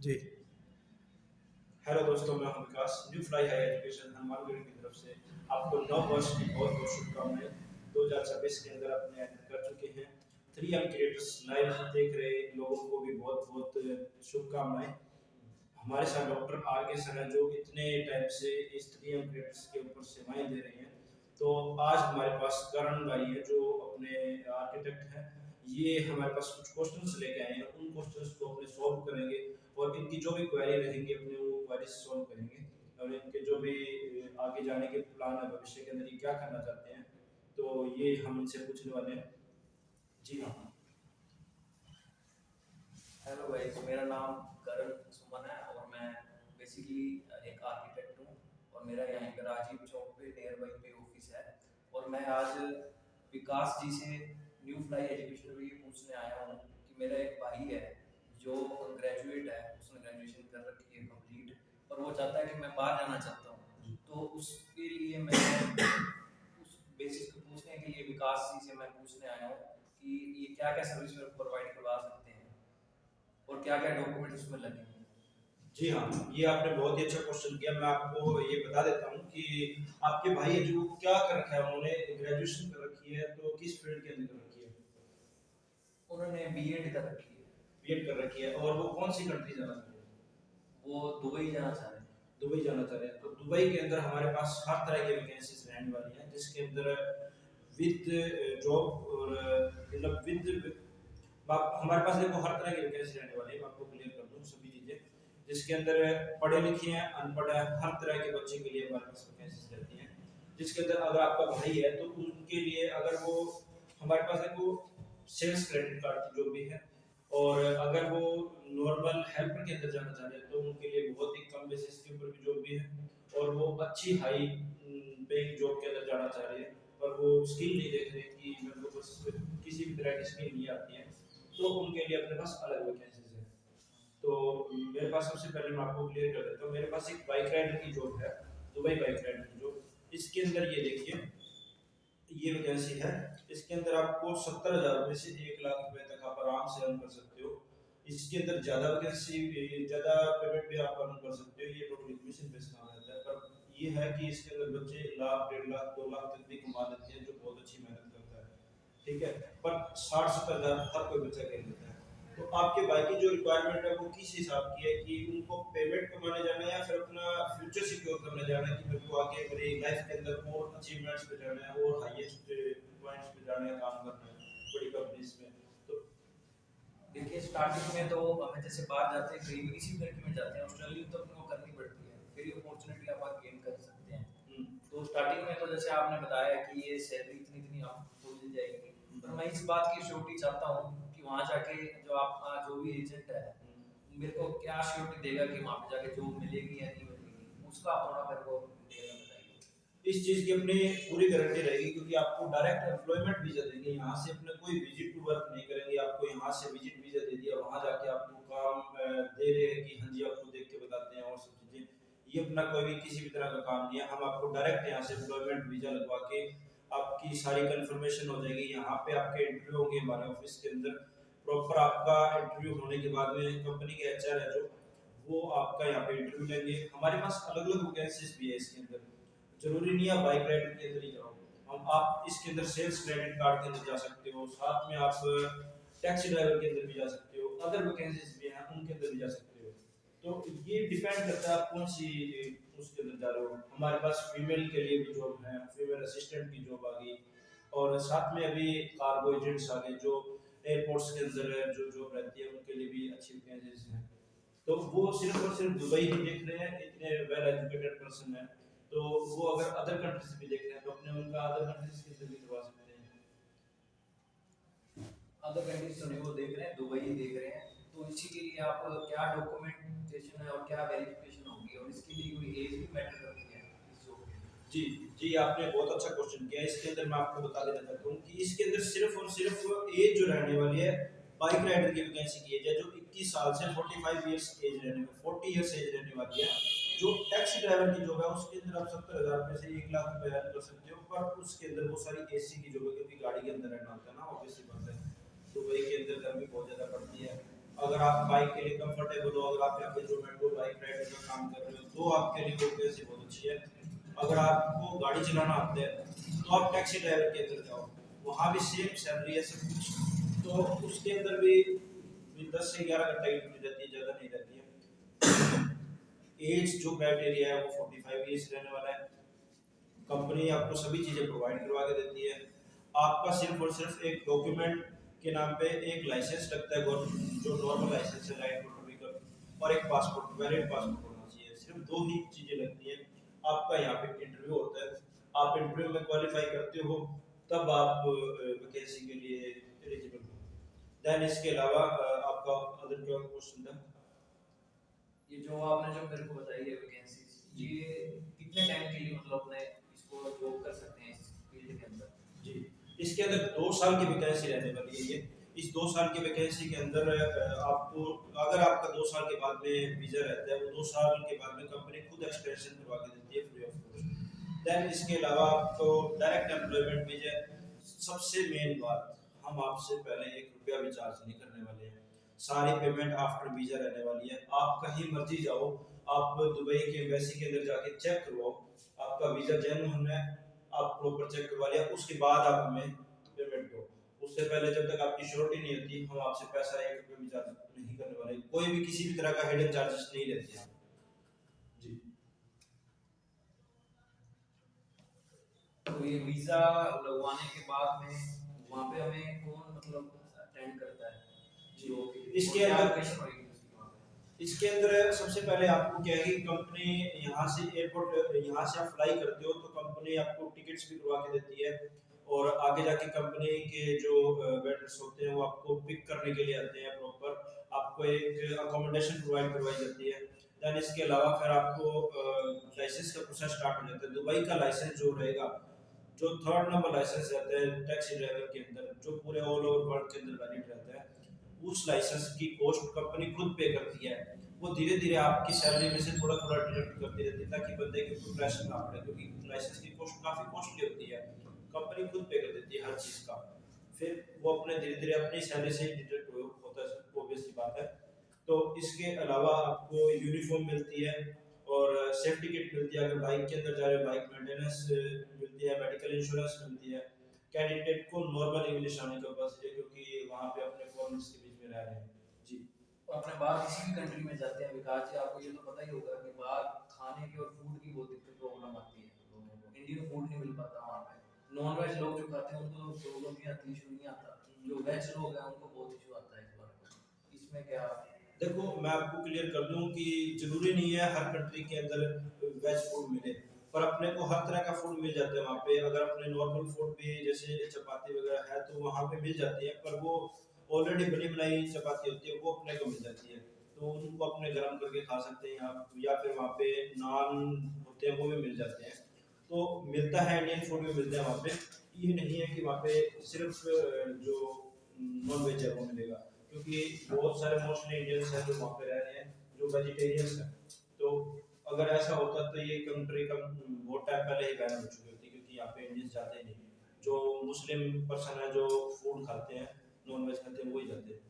जी। Hello दोस्तों, मैं हूं Vikas. New Fly High Education Hanumangarh की तरफ से आपको नव वर्ष की बहुत बहुत शुभकामनाएं। 2026 के अंदर अपने एंटर कर चुके हैं। 3M क्रिएटर्स लाइव देख रहे लोगों को भी बहुत बहुत शुभकामनाएं। हमारे साथ डॉक्टर आर के सर हैं, जो इतने टाइम से इस 3M क्रिएटर्स के ऊपर सेवाएं दे रहे हैं। तो आज हमारे पास करण भाई है, जो अपने आर्किटेक्ट हैं। ये हमारे पास कुछ क्वेश्चंस लेके आए हैं, उन क्वेश्चंस को अपने सॉल्व करेंगे। और इनकी जो भी क्वेरी रहेंगी अपने वो क्वेरी सॉल्व करेंगे। और इनके जो भी आगे जाने के प्लान है, भविष्य के अंदर ये क्या करना चाहते हैं, तो ये हम इनसे पूछने वाले हैं। जी हाँ। हेलो गाइस, मेरा नाम करण सुमन है और मैं बेसिकली एक आर्किटेक्ट हूँ। और मेरा यहाँ पे राजीव चौक पे नियर बाई पे ऑफिस है। और मैं आज विकास जी से न्यू फ्लाई एजुकेशन में ये पूछने आया हूँ कि मेरा एक भाई है जो ग्रेजुएट है, उसने ग्रेजुएशन कर रखी है कंप्लीट, और वो चाहता है कि मैं बाहर जाना चाहता हूँ। तो उसके लिए मैं उस बेसिस को पूछने के लिए विकास जी से मैं पूछने आया हूँ कि ये क्या क्या सर्विस मेरे को प्रोवाइड करवा सकते हैं और क्या क्या डॉक्यूमेंट उसमें लगेंगे। जी हाँ, ये आपने बहुत ही अच्छा क्वेश्चन किया। मैं आपको ये बता देता हूँ कि आपके भाई है जो क्या कर रखा है। उन्होंने ग्रेजुएशन कर रखी है, तो किस फील्ड के अंदर कर रखी है? उन्होंने बीएड कर रखी है। बीएड कर रखी है। और वो कौन सी कंट्री जाना चाह रहे हैं? वो दुबई जाना चाह रहे हैं। दुबई जाना चाह रहे हैं। तो दुबई के अंदर हमारे पास हर तरह की वैकेंसीज रहने वाली हैं, जिसके अंदर विद जॉब और मतलब विद हमारे पास देखो हर तरह की वैकेंसी रहने वाली है। मैं आपको क्लियर कर दूं सभी चीजें, जिसके अंदर पढ़े लिखे हैं, अनपढ़ है, हर तरह के बच्चे के लिए हमारे पास वैकेंसीज रहती हैं। जिसके अंदर अगर आपका भाई है तो उनके लिए अगर वो हमारे पास देखो सेल्स क्रेडिट कार्ड की जो भी है। और अगर वो नॉर्मल हेल्पर के अंदर जाना चाह रहे हैं तो उनके लिए बहुत ही कम बेसिस के ऊपर भी जॉब भी है। और वो अच्छी हाई पेइंग जॉब के अंदर जाना चाह रहे हैं, पर वो स्किल नहीं देख रहे कि मेरे को बस किसी भी तरह की स्किल नहीं आती है, तो उनके लिए अपने पास अलग वैकेंसीज है। तो मेरे पास सबसे पहले मैं आपको क्लियर कर देता हूँ, मेरे पास एक बाइक राइडर की जॉब है, दुबई बाइक राइडर की जॉब। इसके अंदर ये देखिए, ये वैकेंसी है। इसके अंदर आपको 70,000 रुपए से 1 लाख रुपए तक आप आराम से अर्न कर सकते हो। इसके अंदर ज्यादा वैकेंसी, ज्यादा पेमेंट भी आप अर्न कर सकते हो। ये टोटल एडमिशन बेस काम रहता है, पर ये है कि इसके अंदर बच्चे 1 लाख, 1.5 लाख, 2 लाख तक भी कमा लेते हैं, जो बहुत अच्छी मेहनत करता है। ठीक है। पर 60-70 हजार हर कोई बच्चा कर लेता है। तो आपके भाई की जो रिक्वायरमेंट है वो किस हिसाब की है, कि उनको पेमेंट कमाने जाना है या फिर अपना फ्यूचर सिक्योर करने जाना है, कि मेरे को आगे मेरी लाइफ के अंदर और अचीवमेंट्स पे जाना है और हाईएस्ट पॉइंट्स पे जाना है, काम करना है बड़ी कंपनीज में। तो देखिए, स्टार्टिंग में तो हमें जैसे बाहर जाते हैं, कहीं भी किसी कंट्री में जाते हैं, ऑस्ट्रेलिया तो अपने को करनी पड़ती है, फिर ये अपॉर्चुनिटी आप गेन कर सकते हैं। तो स्टार्टिंग में तो जैसे आपने बताया कि ये सैलरी इतनी इतनी आपको मिल जाएगी, पर मैं इस बात की श्योरिटी चाहता हूँ कि वहाँ जाके जो आपका जो भी एजेंट है मेरे को क्या श्योरिटी देगा कि वहाँ पे जाके जॉब मिलेगी या नहीं मिलेगी, उसका आप थोड़ा मेरे को डिटेल में बताइए। इस चीज की अपनी पूरी गारंटी रहेगी, क्योंकि आपको डायरेक्ट एम्प्लॉयमेंट वीजा देंगे। यहाँ से अपने कोई विजिट टू वर्क नहीं करेंगे, आपको यहाँ से विजिट वीजा दे दिया, वहां जाके आपको काम दे रहे हैं कि हाँ जी आपको देख के बताते हैं और सब चीजें। ये अपना कोई भी किसी भी तरह का काम नहीं है। हम आपको डायरेक्ट यहाँ से एम्प्लॉयमेंट वीजा लगवा के आपकी सारी कंफर्मेशन हो जाएगी। यहाँ पे आपके इंटरव्यू होंगे हमारे ऑफिस के अंदर। प्रॉपर आपका इंटरव्यू होने के बाद में कंपनी के एचआर है जो, वो आपका यहाँ पे इंटरव्यू लेंगे। हमारे पास अलग अलग वैकेंसीज भी है इसके अंदर। जरूरी नहीं है बाइक राइडर के अंदर ही जाओ। हम आप इसके अंदर सेल्स क्रेडिट कार्ड के अंदर जा सकते हो, साथ में आप टैक्सी ड्राइवर के अंदर भी जा सकते हो, अदर वैकेंसीज भी हैं उनके अंदर भी जा सकते हो। तो ये डिपेंड करता है आप कौन सी उसके अंदर जा रहे हो। हमारे पास फीमेल के लिए भी जॉब है, फीमेल असिस्टेंट की जॉब आ गई। और साथ में अभी कार्गो एजेंट्स आ गए, जो एयरपोर्ट्स के अंदर जो जॉब रहती है उनके लिए भी अच्छी वैकेंसीज हैं। तो वो सिर्फ और सिर्फ दुबई ही देख रहे हैं, इतने वेल एजुकेटेड पर्सन है। तो वो अगर अदर कंट्रीज भी देख रहे हैं तो अपने उनका अदर कंट्रीज के अंदर भी करवा सकते हैं। अदर कंट्रीज तो नहीं वो देख रहे हैं, दुबई ही देख रहे हैं। तो इसी के लिए आप क्या डॉक्यूमेंटेशन है और क्या वेरिफिकेशन होगी, और इसके लिए कोई एज भी मैटर करती है इस जॉब के लिए। जी जी, आपने बहुत अच्छा क्वेश्चन किया। इसके अंदर मैं आपको बता देना चाहता हूँ कि इसके अंदर सिर्फ और सिर्फ एज जो रहने वाली है, बाइक राइडर की वैकेंसी की एज है जो 21 साल से 45 इयर्स एज रहने 40 इयर्स एज रहने वाली है। जो टैक्सी ड्राइवर की जॉब है उसके अंदर आप 70,000 रुपए से 1 लाख रुपए अर्न कर सकते हो। पर उसके अंदर वो सारी एसी की जॉब है, क्योंकि गाड़ी के अंदर रहना होता है ना, ऑब्वियसली बात है। दुबई के अंदर गर्मी बहुत ज्यादा पड़ती है। अगर आप बाइक के लिए कंफर्टेबल हो, अगर आप यहाँ पे जोमेटो बाइक राइडर का काम कर रहे हो तो आपके लिए वैकेंसी बहुत अच्छी है। अगर आपको गाड़ी चलाना आता है तो आप टैक्सी ड्राइवर के अंदर जाओ, वहाँ भी सेम सैलरी है सब कुछ। तो उसके अंदर भी 10 से 11 घंटे की ड्यूटी रहती है, ज़्यादा नहीं रहती है। एज जो क्राइटेरिया है वो 45 ईयर्स रहने वाला है। कंपनी आपको सभी चीज़ें प्रोवाइड करवा के देती है। आपका सिर्फ और सिर्फ एक डॉक्यूमेंट के नाम पे एक लाइसेंस लगता है गवर्नमेंट, जो नॉर्मल लाइसेंस है लाइट मोटर व्हीकल, और एक पासपोर्ट, वैलिड पासपोर्ट होना चाहिए। सिर्फ दो ही चीज़ें लगती हैं। आपका यहाँ पे इंटरव्यू होता है, आप इंटरव्यू में क्वालिफाई करते हो तब आप वैकेंसी के लिए एलिजिबल हो। देन इसके अलावा आपका अदर क्या क्वेश्चन था? ये जो आपने जो मेरे को बताई है वैकेंसीज, ये कितने टाइम के लिए मतलब अपने इसको जॉब कर सकते हैं इस फील्ड के अंदर? जी, इसके अंदर 2 साल की वैकेंसी रहने वाली है ये। इस 2 साल की वैकेंसी के अंदर आपको, अगर आपका 2 साल के बाद में वीज़ा रहता है, वो 2 साल के बाद में कंपनी खुद एक्सटेंशन करवा के देती है फ्री ऑफ कॉस्ट। देन इसके अलावा आपको डायरेक्ट एम्प्लॉयमेंट वीज़ा, सबसे मेन बात, हम आपसे पहले 1 रुपया भी चार्ज नहीं करने वाले हैं। सारी पेमेंट आफ्टर वीज़ा रहने वाली है। आप कहीं मर्जी जाओ, आप दुबई के एम्बेसी के अंदर जाके चेक करवाओ, आपका वीज़ा जेन्युइन है, आप प्रॉपर चेक करवा लिया, उसके बाद आप हमें पेमेंट दो। उससे पहले जब तक आपकी श्योरिटी नहीं होती, हम आपसे पैसा 1 रुपये भी चार्ज नहीं करने वाले। कोई भी किसी भी तरह का हिडन चार्जेस नहीं लेते हैं जी। तो ये वीजा लगवाने के बाद में वहाँ पे हमें कौन मतलब अटेंड करता है जी, जो कि इसके क्या अंदर लोकेशन होगी उसकी वहाँ पे? इसके अंदर सबसे पहले आपको क्या है कि कंपनी यहाँ से एयरपोर्ट, यहाँ से आप फ्लाई करते हो तो कंपनी आपको टिकट्स भी करवा के देती है, और आगे जाके कंपनी के जो वेंडर्स होते हैं वो आपको पिक करने के लिए आते हैं प्रॉपर। आपको एक अकोमोडेशन प्रोवाइड करवाई जाती है। देन इसके अलावा फिर आपको लाइसेंस का प्रोसेस स्टार्ट हो जाता है। दुबई का लाइसेंस जो रहेगा, जो 3rd नंबर लाइसेंस रहता है टैक्सी ड्राइवर के अंदर, जो पूरे ऑल ओवर वर्ल्ड के अंदर वैलिड रहता है, उस लाइसेंस की कॉस्ट कंपनी खुद पे करती है। वो धीरे धीरे आपकी सैलरी में से थोड़ा थोड़ा डिडक्ट करती रहती है ताकि बंदे के ऊपर प्रेशर ना पड़े, क्योंकि लाइसेंस की कॉस्ट काफ़ी कॉस्टली होती है। कंपनी खुद पे कर देती है हर चीज़ का। फिर वो अपने धीरे धीरे अपनी सैलरी से ही डिडक्ट होता है, ऑब्वियस सी बात है। तो इसके अलावा आपको यूनिफॉर्म मिलती है और सेफ्टी किट मिलती है। अगर बाइक के अंदर जा रहे हो, बाइक मेंटेनेंस मिलती है, मेडिकल इंश्योरेंस मिलती है। कैंडिडेट को नॉर्मल इंग्लिश आने का बस है, क्योंकि वहाँ पे अपने फॉरेनर्स के बीच में रह रहे हैं जी। तो अपने बाहर किसी भी कंट्री में जाते हैं विकास जी, आपको ये तो पता ही होगा कि बाहर खाने की और फूड की बहुत दिक्कत प्रॉब्लम आती है लोगों को। इंडियन फूड नहीं मिल पाता वहाँ पे। नॉन वेज लोग जो खाते हैं उनको प्रॉब्लम नहीं आती, इशू नहीं आता। जो वेज लोग हैं उनको बहुत इशू आता है इस बारे में। इसमें क्या? देखो, मैं आपको क्लियर कर दूं कि जरूरी नहीं है हर कंट्री के अंदर वेज फूड मिले, पर अपने को हर तरह का फूड मिल जाता है वहाँ पे। अगर अपने नॉर्मल फूड भी जैसे चपाती वगैरह है तो वहाँ पे मिल जाती है, पर वो ऑलरेडी बनी बनाई चपाती होती है, वो अपने को मिल जाती है, तो उनको अपने गर्म करके खा सकते हैं आप। या फिर वहाँ पे नान होते हैं, वो भी मिल जाते हैं। तो मिलता है, इंडियन फूड भी मिलता है वहाँ पे। ये नहीं है कि वहाँ पे सिर्फ जो नॉन वेज है वो मिलेगा, क्योंकि बहुत सारे मोस्टली इंडियंस हैं जो वहाँ पे रह रहे हैं जो वेजिटेरियंस हैं। तो अगर ऐसा होता तो ये कंट्री का बहुत टाइम पहले ही बैन हो चुकी होती, क्योंकि यहाँ पे इंडियंस जाते ही नहीं। जो मुस्लिम पर्सन है जो फूड खाते हैं, नॉन वेज खाते हैं, वही जाते हैं।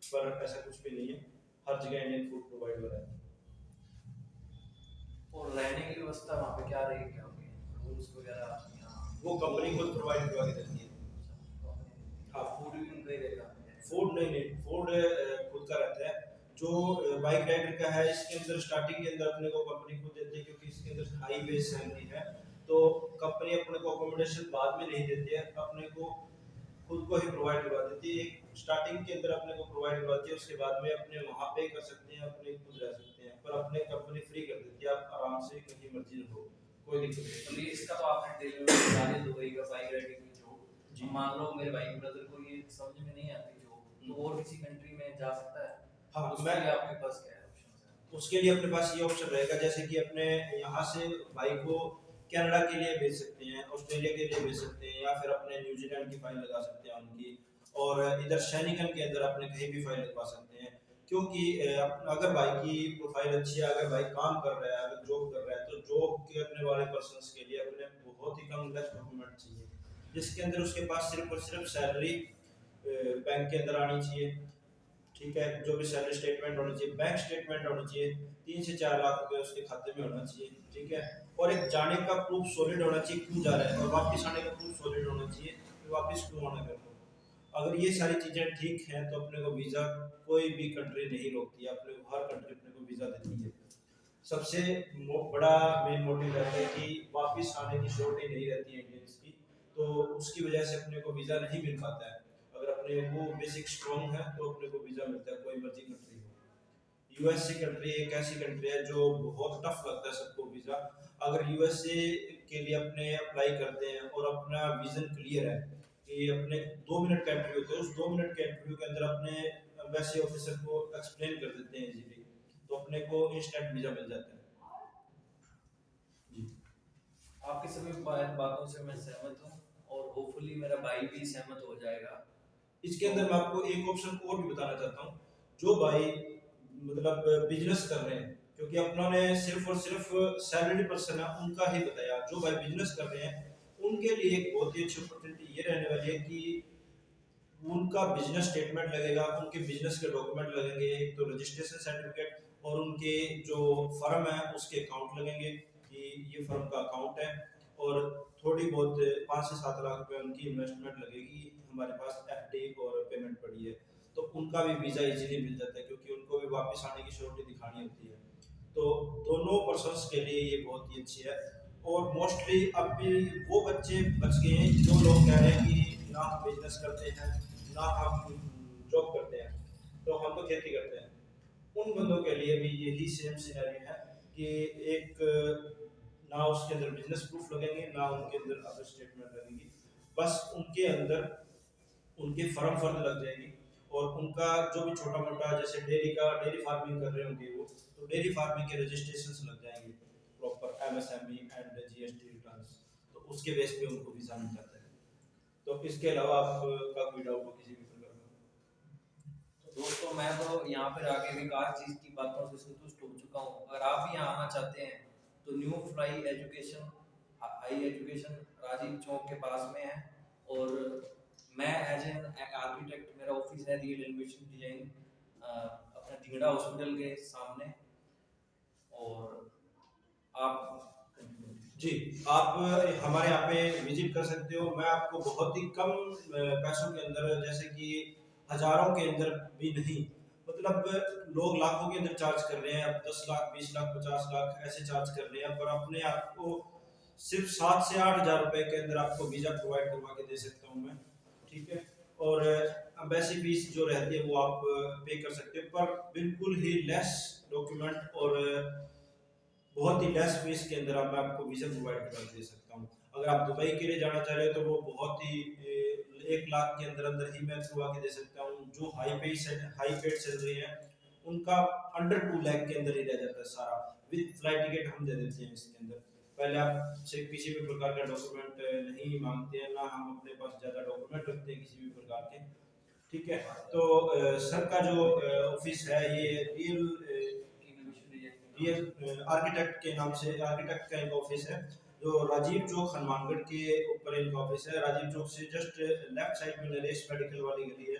पर ऐसा कुछ भी नहीं है, हर जगह इंडियन फूड प्रोवाइड हो रहा है। और रहने की व्यवस्था वहाँ पे क्या रहेगी, क्या होगी? रूम्स वगैरह यहाँ वो कंपनी खुद प्रोवाइड करवा के देती है। हाँ, फूड भी उनका ही रहेगा? फूड नहीं, फूड खुद का रहता है। जो बाइक राइडर का है, इसके अंदर स्टार्टिंग के अंदर अपने को कंपनी खुद देती है, क्योंकि इसके अंदर हाई बेस सैलरी है। तो कंपनी अपने को अकोमोडेशन बाद में नहीं देती है, अपने को खुद को ही प्रोवाइड करवा देती है। स्टार्टिंग के अंदर अपने को प्रोवाइड करवाती है, उसके बाद में अपने वहाँ पे कर सकते हैं, अपने खुद रह सकते हैं, पर अपने कंपनी फ्री कर देती है, आप आराम से कहीं मर्जी रहो, कोई दिक्कत नहीं। चलिए, इसका तो आपने दिल में बता दिया दुबई का बाइक राइडिंग की जॉब। जी। मान लो मेरे भाई ब्रदर को ये समझ में नहीं आती जॉब, तो और किसी कंट्री में जा सकता है? हाँ, उसके लिए आपके पास क्या है ऑप्शन है? उसके लिए अपने पास ये ऑप्शन रहेगा, जैसे कि अपने यहाँ से भाई को कनाडा के लिए भेज सकते हैं, ऑस्ट्रेलिया के लिए भेज सकते हैं, या फिर अपने न्यूजीलैंड की फाइल लगा सकते हैं उनकी, और इधर सैनिकन के अंदर अपने कहीं भी फाइल लगवा सकते हैं। क्योंकि अगर भाई की प्रोफाइल अच्छी है, अगर भाई काम कर रहा है, अगर जॉब कर रहा है, तो जॉब करने वाले पर्सन के लिए अपने बहुत ही कम लेस डॉक्यूमेंट चाहिए, जिसके अंदर उसके पास सिर्फ और सिर्फ सैलरी बैंक के अंदर आनी चाहिए, ठीक है, जो भी सैलरी स्टेटमेंट होनी चाहिए, बैंक स्टेटमेंट होनी चाहिए, 3 से 4 लाख रुपए उसके खाते में होना चाहिए, ठीक है। और एक जाने का प्रूफ सॉलिड होना चाहिए क्यों जा रहा है, और वापस आने का प्रूफ सॉलिड होना चाहिए कि वापस क्यों आना घर को। अगर ये सारी चीजें ठीक हैं तो अपने को वीजा कोई भी कंट्री नहीं रोकती है, अपने को हर कंट्री अपने को वीजा देती है। सबसे बड़ा मेन मोटिव रहता है कि वापस आने की श्योरिटी नहीं रहती है इंडियंस की, तो उसकी वजह से अपने को वीजा नहीं मिल पाता है। अगर अपने वो बेसिक स्ट्रॉन्ग है तो अपने को वीजा मिलता है, कोई मर्जी कंट्री हो। यूएसए कंट्री एक ऐसी कंट्री है जो बहुत टफ लगता है सबको वीजा। अगर यूएसए के लिए अपने अप्लाई करते हैं और अपना विजन क्लियर है कि अपने 2 मिनट का इंटरव्यू होता है, उस 2 मिनट के इंटरव्यू के अंदर अपने एम्बेसी ऑफिसर को एक्सप्लेन कर देते हैं इजीली, तो अपने को इंस्टेंट वीजा मिल जाता है जी। आपकी सभी बातों से मैं सहमत हूँ और होपफुली मेरा भाई भी सहमत हो जाएगा। इसके अंदर मैं आपको एक ऑप्शन और भी बताना चाहता हूँ। जो भाई मतलब बिजनेस कर रहे हैं, क्योंकि अपनों ने सिर्फ और सिर्फ सैलरी पर्सन है उनका ही बताया, जो भाई बिजनेस कर रहे हैं उनके लिए एक बहुत ही अच्छी अपॉर्चुनिटी ये रहने वाली है कि उनका बिजनेस स्टेटमेंट लगेगा, उनके बिजनेस के डॉक्यूमेंट लगेंगे, एक तो रजिस्ट्रेशन सर्टिफिकेट और उनके जो फर्म है उसके अकाउंट लगेंगे कि ये फर्म का अकाउंट है, और थोड़ी बहुत 5 से 7 लाख रुपए उनकी इन्वेस्टमेंट लगेगी, हमारे पास एफडी और पेमेंट पड़ी है, तो उनका भी वीज़ा इजीली मिल जाता है क्योंकि उनको भी वापस आने की श्योरिटी दिखानी होती है। तो दोनों पर्सन्स के लिए ये बहुत ही अच्छी है। और मोस्टली अब भी वो बच्चे बच गए हैं जो लोग कह रहे हैं कि ना हम बिजनेस करते हैं ना हम जॉब करते हैं, तो हम तो खेती करते हैं। उन बंदों के लिए भी यही सेम सिनेरियो है कि एक ना उसके अंदर बिजनेस प्रूफ लगेंगे ना उनके अंदर अदर स्टेटमेंट लगेगी, बस उनके अंदर उनके फर्म फर्द लग जाएगी, और उनका जो भी छोटा मोटा जैसे डेयरी फार्मिंग कर रहे होंगे वो, तो डेयरी फार्मिंग के रजिस्ट्रेशन लग जाएंगे proper MSME and GST returns, तो उसके बेस पे उनको वीजा मिल जाता है। तो इसके अलावा आपका कोई डाउट हो किसी भी प्रकार का? तो दोस्तों मैं तो यहाँ पर आके विकास जी की बातों से संतुष्ट हो चुका हूँ। अगर आप भी यहाँ आना चाहते हैं तो New Fly Education High Education Rajiv Chowk के पास में है, और मैं एज एन आर्किटेक्ट, मेरा ऑफिस है रियल एनिमेशन डिजाइन अपना धिंगड़ा हॉस्पिटल के सामने। और आप जी, आप हमारे यहाँ पे विजिट कर सकते हो। मैं आपको बहुत ही कम पैसों के अंदर, जैसे कि हजारों के अंदर भी नहीं, मतलब लोग लाखों के अंदर चार्ज कर रहे हैं, अब 10 लाख 20 लाख 50 लाख ऐसे चार्ज कर रहे हैं, पर अपने आपको सिर्फ 7 से 8 हज़ार रुपए के अंदर आपको वीजा प्रोवाइड करवा के दे सकता हूँ मैं, ठीक है। और एम्बेसी फीस जो रहती है वो आप पे कर सकते हो, पर बिल्कुल ही लेस डॉक्यूमेंट और बहुत ही लेस फीस के अंदर मैं आपको वीजा प्रोवाइड करा दे सकता हूँ। अगर आप दुबई के लिए जाना चाह रहे हो तो वो बहुत ही 1 लाख के अंदर अंदर ही मैं करवा के दे सकता हूँ। जो हाई पेड सैलरी है उनका अंडर 2 लाख के अंदर ही रह जाता है सारा, विद फ्लाइट टिकट हम दे देते हैं इसके अंदर। पहले आपसे किसी भी प्रकार का डॉक्यूमेंट नहीं मांगते हैं, ना हम अपने पास ज़्यादा डॉक्यूमेंट रखते हैं किसी भी प्रकार के, ठीक है। तो सर का जो ऑफिस है ये रियल आर्किटेक्ट के नाम से, आर्किटेक्ट का इनका ऑफिस है जो राजीव चौक हनुमानगढ़ के ऊपर इनका ऑफिस है। राजीव चौक से जस्ट लेफ्ट साइड में नरेश मेडिकल वाली गली है,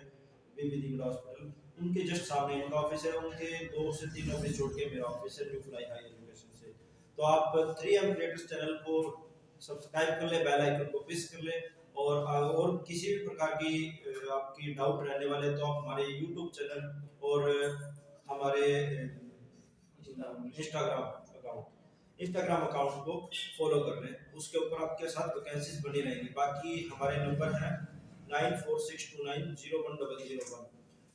बीबी दीगड़ा हॉस्पिटल, उनके जस्ट सामने इनका ऑफिस है। उनके 2 से 3 ऑफिस छोड़ के मेरा ऑफिस है न्यू फ्लाई हाई एजुकेशन से। तो आप 3M क्रिएटर्स चैनल को सब्सक्राइब कर ले, बेल आइकन को प्रेस कर ले, और किसी भी प्रकार की आपकी डाउट रहने वाले तो आप हमारे यूट्यूब चैनल और हमारे इंस्टाग्राम अकाउंट को फॉलो कर लें, उसके ऊपर आपके साथ वैकेंसीज बनी रहेंगी। बाकी हमारे नंबर हैं 9462901001।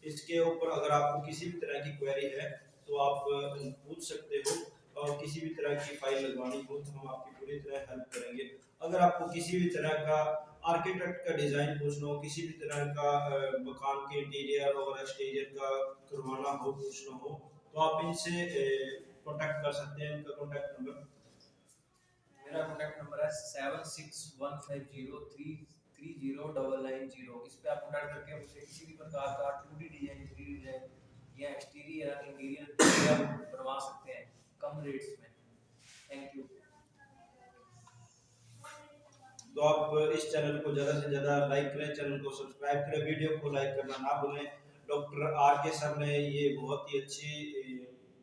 इसके ऊपर अगर आपको किसी भी तरह की क्वेरी है तो आप पूछ सकते हो, और किसी भी तरह की फाइल लगवानी हो तो हम आपकी पूरी तरह हेल्प करेंगे। अगर आपको किसी भी तरह का आर्किटेक्ट का डिज़ाइन पूछना हो, किसी भी तरह का मकान के इंटीरियर और एक्सटीरियर का करवाना हो, पूछना हो, तो आप इनसे कांटेक्ट कर सकते हैं। इनका कांटेक्ट नंबर, मेरा कॉन्टैक्ट नंबर है 761503309990। इस पे आप कॉन्टैक्ट करके मुझसे किसी भी प्रकार का 2D डिजाइन, 3D डिजाइन या एक्सटीरियर इंटीरियर बनवा सकते हैं कम रेट्स में। Thank you. तो आप इस चैनल को ज़्यादा से ज़्यादा लाइक करें, चैनल को सब्सक्राइब करें, वीडियो को लाइक करना ना भूलें। डॉक्टर आर के सर ने ये बहुत ही अच्छी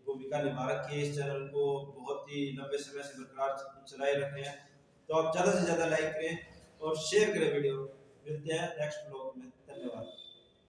भूमिका निभा रखी है, इस चैनल को बहुत ही लंबे समय से बरकरार चलाए रखे हैं। तो आप ज़्यादा से ज़्यादा लाइक करें और शेयर करें वीडियो। मिलते हैं नेक्स्ट ब्लॉग में, धन्यवाद।